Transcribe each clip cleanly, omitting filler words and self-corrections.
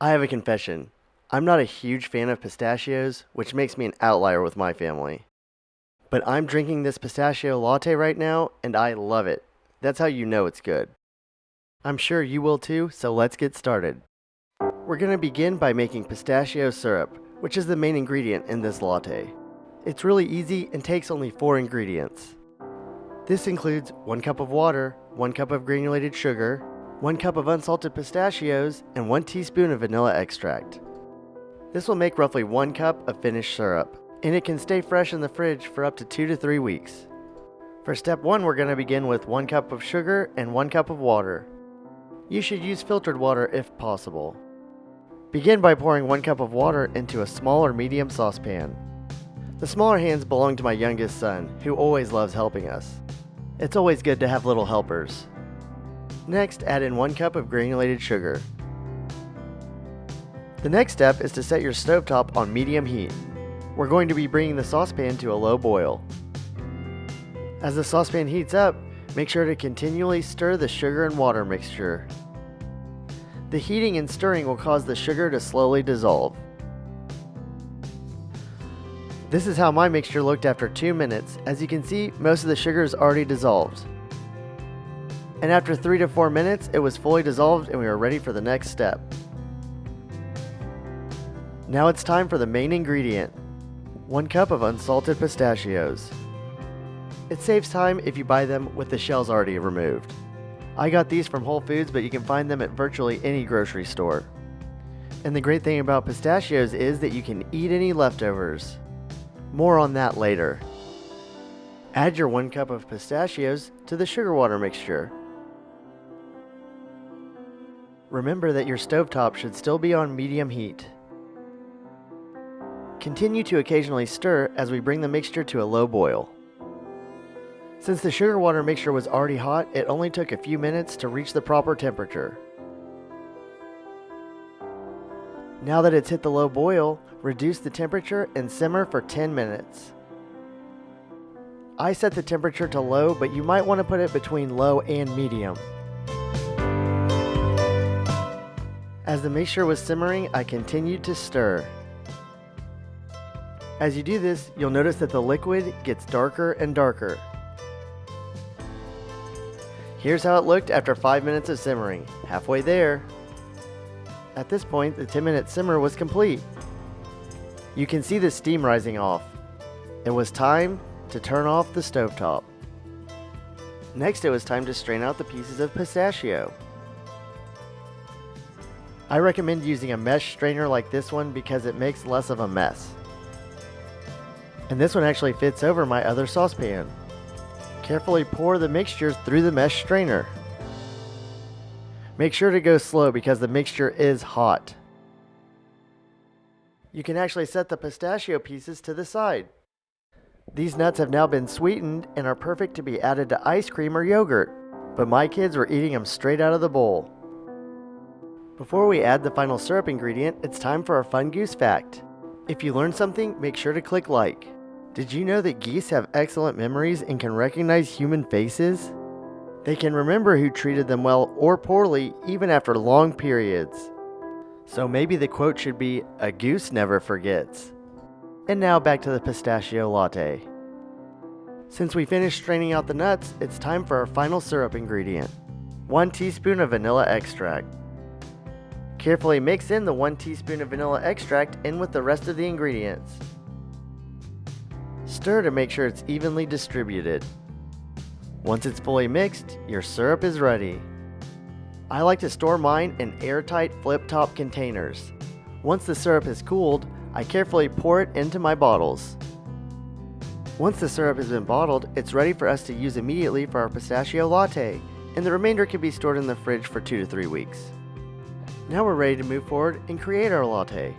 I have a confession. I'm not a huge fan of pistachios, which makes me an outlier with my family. But I'm drinking this pistachio latte right now, and I love it. That's how you know it's good. I'm sure you will too, so let's get started. We're going to begin by making pistachio syrup, which is the main ingredient in this latte. It's really easy and takes only 4 ingredients. This includes 1 cup of water, 1 cup of granulated sugar, 1 cup of unsalted pistachios, and 1 teaspoon of vanilla extract. This will make roughly 1 cup of finished syrup, and it can stay fresh in the fridge for up to 2 to 3 weeks. For step 1, we're going to begin with 1 cup of sugar and 1 cup of water. You should use filtered water if possible. Begin by pouring 1 cup of water into a small or medium saucepan. The smaller hands belong to my youngest son, who always loves helping us. It's always good to have little helpers. Next, add in 1 cup of granulated sugar. The next step is to set your stovetop on medium heat. We're going to be bringing the saucepan to a low boil. As the saucepan heats up, make sure to continually stir the sugar and water mixture. The heating and stirring will cause the sugar to slowly dissolve. This is how my mixture looked after 2 minutes. As you can see, most of the sugar is already dissolved. And after 3 to 4 minutes, it was fully dissolved and we are ready for the next step. Now it's time for the main ingredient, 1 cup of unsalted pistachios. It saves time if you buy them with the shells already removed. I got these from Whole Foods, but you can find them at virtually any grocery store. And the great thing about pistachios is that you can eat any leftovers. More on that later. Add your 1 cup of pistachios to the sugar water mixture. Remember that your stovetop should still be on medium heat. Continue to occasionally stir as we bring the mixture to a low boil. Since the sugar water mixture was already hot, it only took a few minutes to reach the proper temperature. Now that it's hit the low boil, reduce the temperature and simmer for 10 minutes. I set the temperature to low, but you might want to put it between low and medium. As the mixture was simmering, I continued to stir. As you do this, you'll notice that the liquid gets darker and darker. Here's how it looked after 5 minutes of simmering, halfway there. At this point, the 10-minute simmer was complete. You can see the steam rising off. It was time to turn off the stovetop. Next, it was time to strain out the pieces of pistachio. I recommend using a mesh strainer like this one because it makes less of a mess. And this one actually fits over my other saucepan. Carefully pour the mixture through the mesh strainer. Make sure to go slow because the mixture is hot. You can actually set the pistachio pieces to the side. These nuts have now been sweetened and are perfect to be added to ice cream or yogurt, but my kids were eating them straight out of the bowl. Before we add the final syrup ingredient, it's time for our fun goose fact. If you learned something, make sure to click like. Did you know that geese have excellent memories and can recognize human faces? They can remember who treated them well or poorly even after long periods. So maybe the quote should be, "A goose never forgets." And now back to the pistachio latte. Since we finished straining out the nuts, it's time for our final syrup ingredient, 1 teaspoon of vanilla extract. Carefully mix in the 1 teaspoon of vanilla extract in with the rest of the ingredients. Stir to make sure it's evenly distributed. Once it's fully mixed, your syrup is ready. I like to store mine in airtight flip-top containers. Once the syrup has cooled, I carefully pour it into my bottles. Once the syrup has been bottled, it's ready for us to use immediately for our pistachio latte, and the remainder can be stored in the fridge for 2 to 3 weeks. Now we're ready to move forward and create our latte.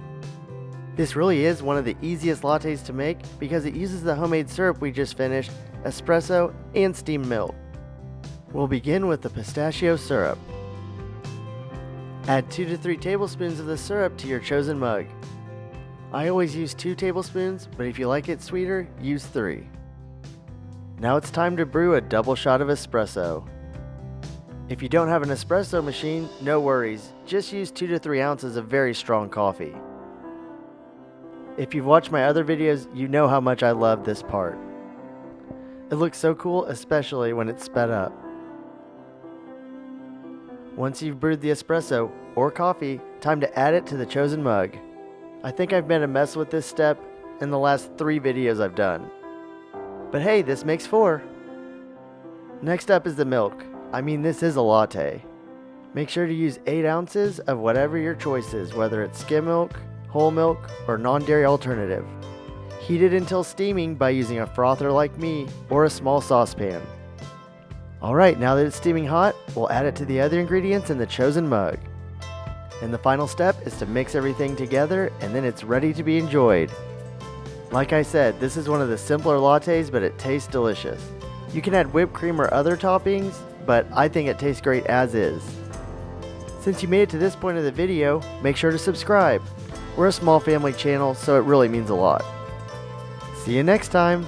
This really is one of the easiest lattes to make because it uses the homemade syrup we just finished, espresso, and steamed milk. We'll begin with the pistachio syrup. Add 2 to 3 tablespoons of the syrup to your chosen mug. I always use 2 tablespoons, but if you like it sweeter, use 3. Now it's time to brew a double shot of espresso. If you don't have an espresso machine, no worries. Just use 2 to 3 ounces of very strong coffee. If you've watched my other videos, you know how much I love this part. It looks so cool, especially when it's sped up. Once you've brewed the espresso or coffee, time to add it to the chosen mug. I think I've made a mess with this step in the last 3 videos I've done. But hey, this makes 4. Next up is the milk. I mean, this is a latte. Make sure to use 8 ounces of whatever your choice is, whether it's skim milk, whole milk, or non-dairy alternative. Heat it until steaming by using a frother like me or a small saucepan. Alright, now that it's steaming hot, we'll add it to the other ingredients in the chosen mug. And the final step is to mix everything together, and then it's ready to be enjoyed. Like I said, this is one of the simpler lattes, but it tastes delicious. You can add whipped cream or other toppings, but I think it tastes great as is. Since you made it to this point of the video, make sure to subscribe. We're a small family channel, so it really means a lot. See you next time!